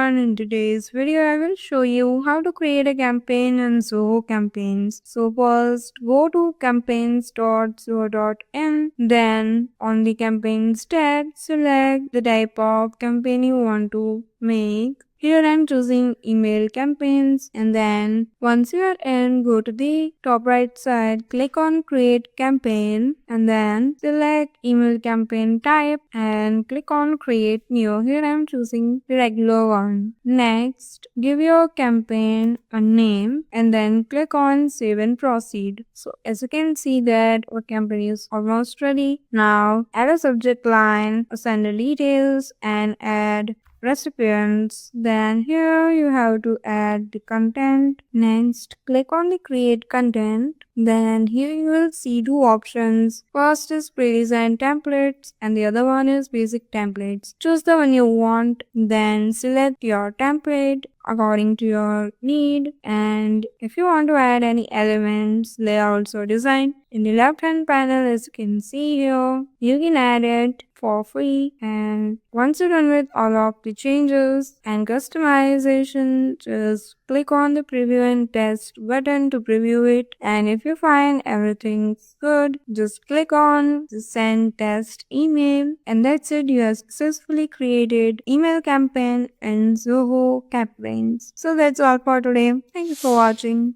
everyone, in today's video I will show you how to create a campaign in Zoho Campaigns. So first go to campaigns.zoho.in, then on the campaigns tab select the type of campaign you want to make. Here I'm choosing email campaigns, and then once you are in, go to the top right side, click on create campaign, and then select email campaign type and click on create new. Here I'm choosing the regular one. Next, give your campaign a name and then click on save and proceed. So as you can see that our campaign is almost ready. Now add a subject line, sender details, and add recipients. Then here you have to add the content. Next, click on the create content. Then here you will see two options. First is pre-designed templates and the other one is basic templates. Choose the one you want, then select your template according to your need, and if you want to add any elements, layouts or design, in the left hand panel as you can see here, you can add it for free. And once you're done with all of the changes and customization, just click on the preview and test button to preview it, and if you find everything's good, just click on the send test email, and that's it. You have successfully created email campaign in Zoho Campaigns. So that's all for today. Thank you for watching.